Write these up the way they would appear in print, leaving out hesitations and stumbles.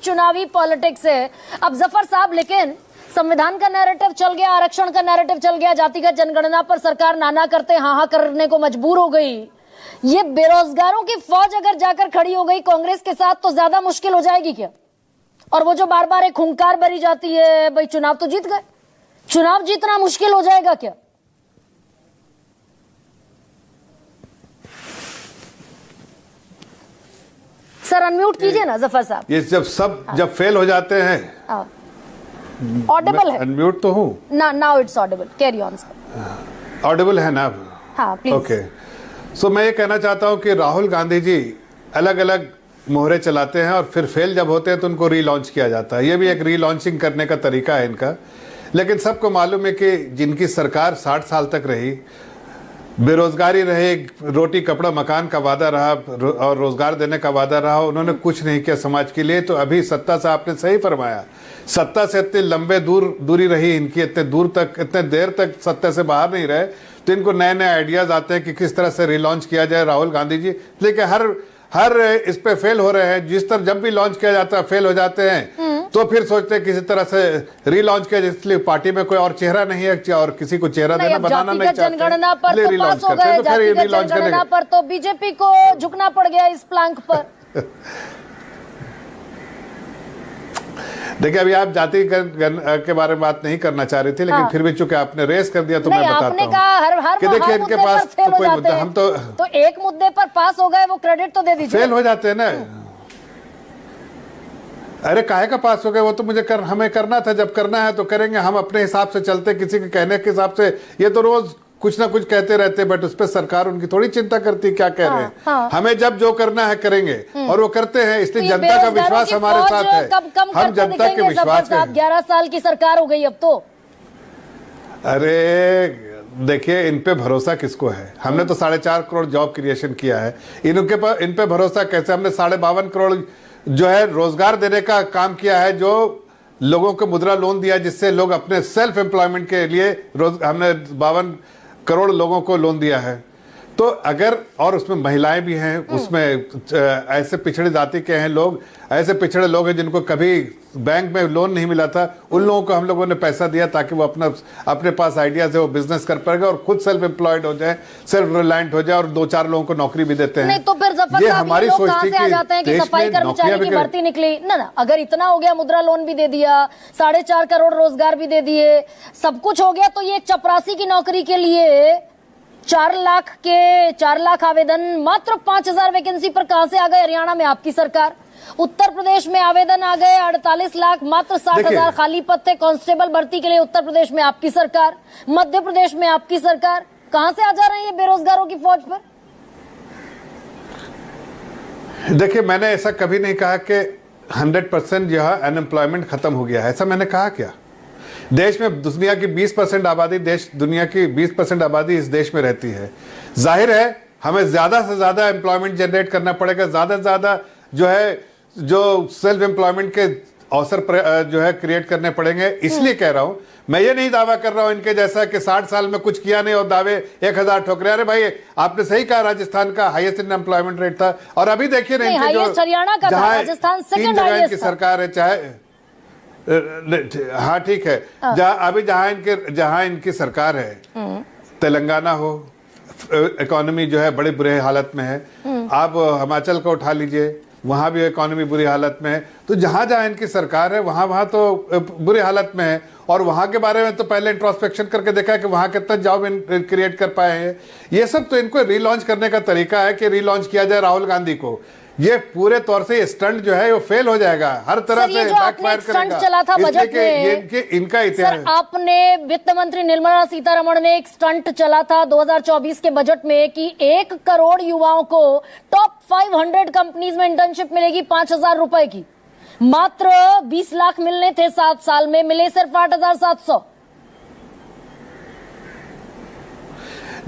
चुनावी पॉलिटिक्स है। अब जफर साहब, लेकिन संविधान का नैरेटिव चल गया, आरक्षण का नैरेटिव चल गया, जातिगत जनगणना पर सरकार नाना करते हाँ करने को मजबूर हो गई। ये बेरोजगारों की फौज अगर जाकर खड़ी हो गई कांग्रेस के साथ तो ज्यादा मुश्किल हो जाएगी क्या? और वो जो बार बार एक हुंकार भरी जाती है, भाई चुनाव तो जीत गए, चुनाव जीतना मुश्किल हो जाएगा क्या? सर अनम्यूट कीजिए ना जफर साहब। ये जब फेल हो जाते हैं, ऑडिबल है? अनम्यूट तो हूँ ना, now it's Audible, carry on sir. Audible है ना? हाँ प्लीज। ओके, सो मैं ये कहना चाहता हूँ कि राहुल गांधी जी अलग अलग मोहरे चलाते हैं और फिर फेल जब होते हैं तो उनको रीलॉन्च किया जाता है। ये भी एक रीलॉन्चिंग करने का तरीका है इनका। लेकिन सबको मालूम है कि जिनकी सरकार 60 साल तक रही, बेरोजगारी रहे, रोटी कपड़ा मकान का वादा रहा और रोजगार देने का वादा रहा, उन्होंने कुछ नहीं किया समाज के लिए। तो अभी सत्ता से आपने सही फरमाया, सत्ता से इतनी लंबे दूरी रही इनकी, इतने देर तक सत्ता से बाहर नहीं रहे, तो इनको नए नए आइडियाज आते हैं कि किस तरह से रिलॉन्च किया जाए। राहुल गांधी जी लेकिन हर इस पे फेल हो रहे हैं। जिस तरह जब भी लॉन्च किया जाता है फेल हो जाते हैं, तो फिर सोचते हैं किसी तरह से रीलॉन्च किया, इसलिए पार्टी में कोई और चेहरा नहीं है और किसी को चेहरा देना बनाना नहीं चाहते, जनगणना पर तो पास हो गए, जातिगत जनगणना पर तो बीजेपी को झुकना पड़ गया इस प्लांक पर। देखिए, अभी आप जाति के बारे में बात नहीं करना चाह रही थी, लेकिन फिर भी चूंकि आपने रेस कर दिया तो मैं बताता हूं कि देखिए इनके पास तो कोई मुद्दा, हम तो एक मुद्दे पर पास हो गए, वो क्रेडिट तो दे दीजिए। फेल हो जाते हैं ना। अरे काहे का पास हो गए, वो तो हमें करना था, जब करना है तो करेंगे। हम अपने हिसाब से चलते, किसी के कहने के हिसाब से। ये तो रोज कुछ ना कुछ कहते रहते, बट उस पर सरकार उनकी थोड़ी चिंता करती क्या कह रहे हैं। हमें जब जो करना है करेंगे और वो करते हैं, इसलिए जनता का विश्वास हमारे साथ है। हम जनता के विश्वास में। 11 साल की सरकार हो गई अब तो। अरे देखिए, इन पे भरोसा किसको है? हमने तो 4.5 करोड़ जॉब क्रिएशन किया है। इन पे भरोसा कैसे? हमने 52.5 करोड़ जो है रोजगार देने का काम किया है, जो लोगों को मुद्रा लोन दिया, जिससे लोग अपने सेल्फ एम्प्लॉयमेंट के लिए हमने 52 करोड़ लोगों को लोन दिया है। तो अगर, और उसमें महिलाएं भी हैं, उसमें ऐसे पिछड़े जाति के हैं लोग, ऐसे पिछड़े लोग हैं जिनको कभी बैंक में लोन नहीं मिला था, उन लोगों को हम लोगों ने पैसा दिया ताकि वो अपने पास आइडियाज है, वो बिजनेस कर पाएगा और खुद सेल्फ एम्प्लॉयड हो जाए, सेल्फ रिलायंट हो जाए, और 2-4 लोगों को नौकरी भी देते हैं। नहीं तो फिर जफर साहब, हमारी सोच थी कि सफाई कर्मचारी की भर्ती निकली ना, अगर इतना हो गया, मुद्रा लोन भी दे दिया, 4.5 करोड़ रोजगार भी दे दिए, सब कुछ हो गया, तो ये चपरासी की नौकरी के लिए 4 लाख आवेदन, मात्र 5,000 वैकेंसी पर कहां से आ गए? हरियाणा में आपकी सरकार, उत्तर प्रदेश में आवेदन आ गए 48 लाख, मात्र 60,000 खाली पद थे कांस्टेबल भर्ती के लिए, उत्तर प्रदेश में आपकी सरकार, मध्य प्रदेश में आपकी सरकार। कहां से आ जा रही है बेरोजगारों की फौज पर? देखिए, मैंने ऐसा कभी नहीं कहा कि 100% जो है अनएम्प्लॉयमेंट खत्म हो गया है, ऐसा मैंने कहा क्या? देश में दुनिया की 20% आबादी दुनिया की 20% आबादी इस देश में रहती है। जाहिर है हमें ज्यादा से ज्यादा एम्प्लॉयमेंट जनरेट करना पड़ेगा, ज्यादा से ज्यादा जो सेल्फ एम्प्लॉयमेंट के अवसर जो है क्रिएट करने पड़ेंगे। इसलिए कह रहा हूं, मैं ये नहीं दावा कर रहा हूं इनके जैसा कि 60 साल में कुछ किया नहीं और दावे 1000 ठोकरे। अरे भाई, आपने सही कहा, राजस्थान का हाईएस्ट अनएम्प्लॉयमेंट रेट था, और अभी देखिए ना, हरियाणा का था, राजस्थान सेकंड हाईएस्ट की सरकार है, चाहे हाँ ठीक है, जहां इनकी सरकार है, तेलंगाना हो, इकोनॉमी जो है बड़े बुरे हालत में है। आप हिमाचल को उठा लीजिए, वहां भी इकोनॉमी बुरी हालत में है। तो जहां जहां इनकी सरकार है वहां तो बुरी हालत में है। और वहां के बारे में तो पहले इंट्रोस्पेक्शन करके देखा है कि वहां कितना जॉब क्रिएट कर पाए हैं। ये सब तो इनको रीलॉन्च करने का तरीका है कि रीलॉन्च किया जाए राहुल गांधी को। ये पूरे तौर से स्टंट जो है वो फेल हो जाएगा, हर तरह से बैकफायर करेगा। चला था बजट में, इनका इतिहास। सर, आपने वित्त मंत्री निर्मला सीतारमण ने एक स्टंट चला था 2024 के बजट में कि 1 करोड़ युवाओं को टॉप 500 कंपनीज में इंटर्नशिप मिलेगी 5,000 रुपए की। मात्र 20 लाख मिलने थे, 7 साल में मिले सिर्फ 8,700।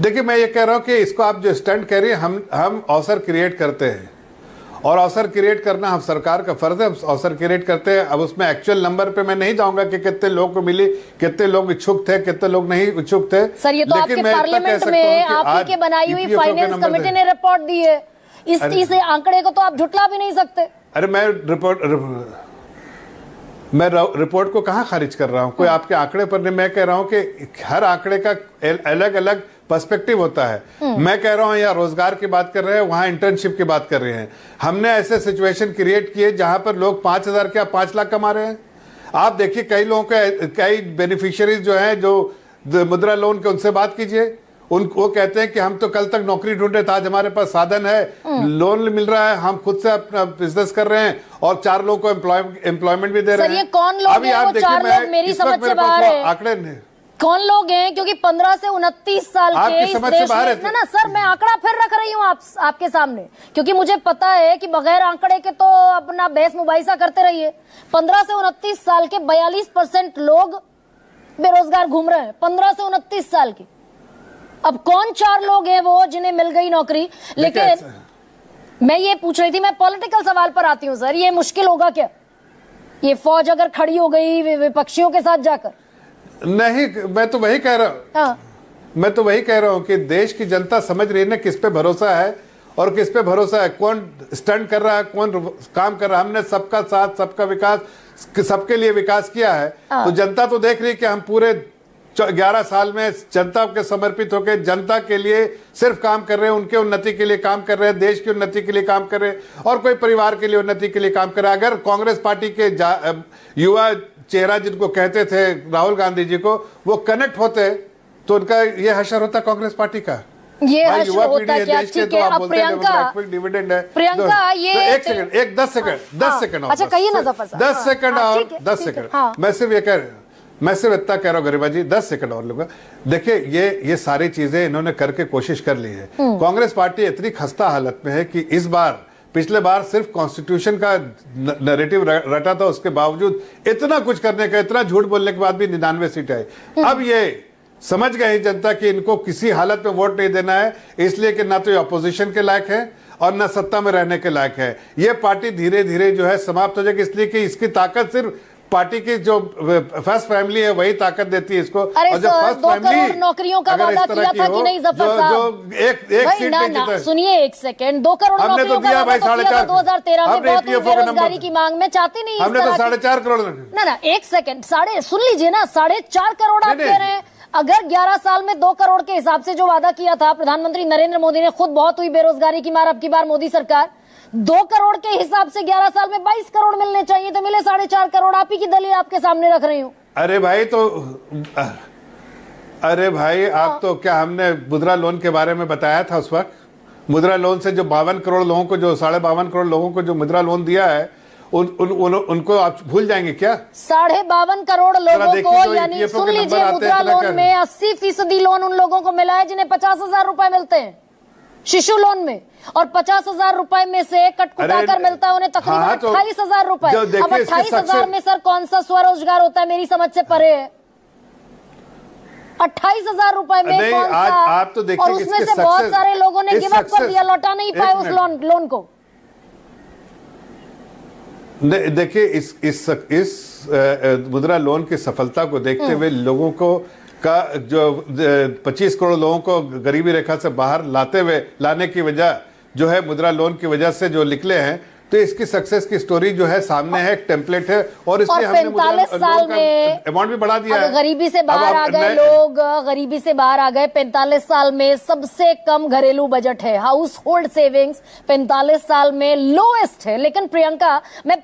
देखिए, मैं ये कह रहा हूं कि इसको आप जो स्टंट कह रही है, हम अवसर क्रिएट करते हैं, और अवसर क्रिएट करना हम सरकार का फर्ज है, अवसर क्रिएट करते हैं। अब उसमें एक्चुअल नंबर पे मैं नहीं जाऊंगा कि कितने लोगों को मिली, कितने लोग इच्छुक थे, कितने लोग नहीं इच्छुक थे। सर, ये तो आपके पार्लियामेंट में आपकी बनाई हुई फाइनेंस कमेटी ने रिपोर्ट दी है, इस आंकड़े को तो आप झुटला भी नहीं सकते। अरे मैं मैं रिपोर्ट को कहाँ खारिज कर रहा हूँ, कोई आपके आंकड़े पर नहीं। मैं कह रहा हूँ कि हर आंकड़े का अलग अलग पर्सपेक्टिव होता है। मैं कह रहा हूँ यहाँ रोजगार की बात कर रहे हैं, वहां इंटर्नशिप की बात कर रहे हैं। हमने ऐसे सिचुएशन क्रिएट किए जहां पर लोग 5,000 क्या 5 लाख कमा रहे हैं। आप देखिए कई लोगों के, कई बेनिफिशियरीज जो हैं जो मुद्रा लोन के, उनसे बात कीजिए। वो कहते हैं कि हम तो कल तक नौकरी ढूंढ रहे थे, आज हमारे पास साधन है, लोन मिल रहा है, हम खुद से अपना बिजनेस कर रहे हैं और 4 लोगों को एम्प्लॉयमेंट भी दे रहे हैं। ये कौन लोग हैं? वो 4 लोग मेरी समझ से बाहर है। आंकड़े कौन लोग हैं? क्योंकि 15 से 29 साल के इस देश में, ना सर, मैं आंकड़ा फिर रख रही हूँ आपके सामने, क्योंकि मुझे पता है कि बगैर आंकड़े के तो अपना बहस मुबाइसा करते रहिए। 15 से 29 साल के 42% लोग बेरोजगार घूम रहे हैं, 15 से 29 साल के। अब कौन 4 लोग हैं वो जिन्हें मिल गई नौकरी? लेकिन मैं ये पूछ रही थी, मैं पॉलिटिकल सवाल पर आती हूँ सर, ये मुश्किल होगा क्या? ये फौज अगर खड़ी हो गई विपक्षियों के साथ जाकर? नहीं, मैं तो वही कह रहा हूँ। हाँ। मैं तो वही कह रहा हूँ कि देश की जनता समझ रही है ना किस पे भरोसा है और किस पे भरोसा है, कौन स्टंट कर रहा है, कौन काम कर रहा है। हमने सबका साथ, सबका विकास, सबके लिए विकास किया है। तो जनता तो देख रही है कि हम पूरे 11 साल में जनता के समर्पित होकर जनता के लिए सिर्फ काम कर रहे हैं, उनके उन्नति के लिए काम कर रहे हैं, देश की उन्नति के लिए काम कर रहे हैं और कोई परिवार के लिए उन्नति के लिए काम कर रहा है। अगर कांग्रेस पार्टी के युवा चेहरा जिनको कहते थे राहुल गांधी जी को, वो कनेक्ट होते तो उनका ये हशर होता कांग्रेस पार्टी का। ये युवा पीढ़ी है देश के, तो आप बोलते हैं डिविडेंड है। प्रियंका, ये 1 सेकंड, 10 सेकंड, अच्छा कहिए ना जफर साहब। 10 सेकंड और 10 सेकंड। मैं सिर्फ इतना कह रहा हूँ गरिमा जी, 10 सेकंड और लूंगा। देखिए ये सारी चीजें इन्होंने करके कोशिश कर ली है। कांग्रेस पार्टी इतनी खस्ता हालत में है कि इस बार, पिछले बार सिर्फ कॉन्स्टिट्यूशन का नैरेटिव रटा था, उसके बावजूद इतना कुछ करने का, इतना झूठ बोलने के बाद भी 99 सीट आई। अब ये समझ गई जनता कि इनको किसी हालत में वोट नहीं देना है, इसलिए कि ना तो ये अपोजिशन के लायक है और ना सत्ता में रहने के लायक है। ये पार्टी धीरे धीरे जो है समाप्त हो जाएगी, इसलिए कि इसकी ताकत सिर्फ पार्टी की जो फर्स्ट फैमिली है वही ताकत देती है इसको। और जो फर्स्ट फैमिली नौकरियों का वादा किया था कि नहीं जफर साहब, जो एक सीट पे जीता। सुनिए 1 सेकंड, 2 करोड़ हमने तो दिया भाई 4.5 2013 में, बहुत बेरोजगारी की मांग में चाहती नहीं, हमने तो 4.5 करोड़। ना 1 सेकंड, सुन लीजिए ना, 4.5 करोड़ आप कह रहे हैं। अगर 11 साल में 2 करोड़ के हिसाब से जो वादा किया था प्रधानमंत्री नरेंद्र मोदी ने, खुद बहुत हुई बेरोजगारी की मार अब की बार मोदी सरकार, 2 करोड़ के हिसाब से 11 साल में 22 करोड़ मिलने चाहिए, तो मिले 4.5 करोड़। आप ही की दलील आपके सामने रख रही हूँ। अरे भाई आप तो क्या, हमने मुद्रा लोन के बारे में बताया था उस वक्त? मुद्रा लोन से जो 52 करोड़ लोगों को, जो 52.5 करोड़ लोगों को जो मुद्रा लोन दिया है, उनको आप भूल जाएंगे क्या? 52.5 करोड़ लोगों को, यानी सुन लीजिए, मुद्रा लोन में 80% लोन उन लोगों को मिला है जिन्हें 50,000 रुपए मिलते हैं शिशु लोन में, और 50,000 रुपए में से कटकुटाकर मिलता है उन्हें तकरीबन 28,000 रुपए। अब 28,000 में सर कौन सा स्वरोजगार होता है, मेरी समझ से परे है। 28,000 रुपए में कौन सा? आप तो देखिए, और उसमें से बहुत सारे लोगों ने गिव अप कर दिया, लौटा नहीं पाए उस लोन को। देखिए इस मुद्रा लोन की सफलता को देखते हुए लोगों को का जो 25 करोड़ लोगों को गरीबी रेखा से बाहर लाने की वजह जो है मुद्रा लोन की वजह से जो निकले हैं, तो इसकी सक्सेस की स्टोरी जो है सामने है, एक टेम्पलेट है, और इसलिए हमने 45 साल में अमाउंट भी बढ़ा दिया है। गरीबी से बाहर आ गए लोग, गरीबी से बाहर आ गए। 45 साल में सबसे कम घरेलू बजट है, हाउस होल्ड सेविंग्स 45 साल में लोएस्ट है। लेकिन प्रियंका, मैं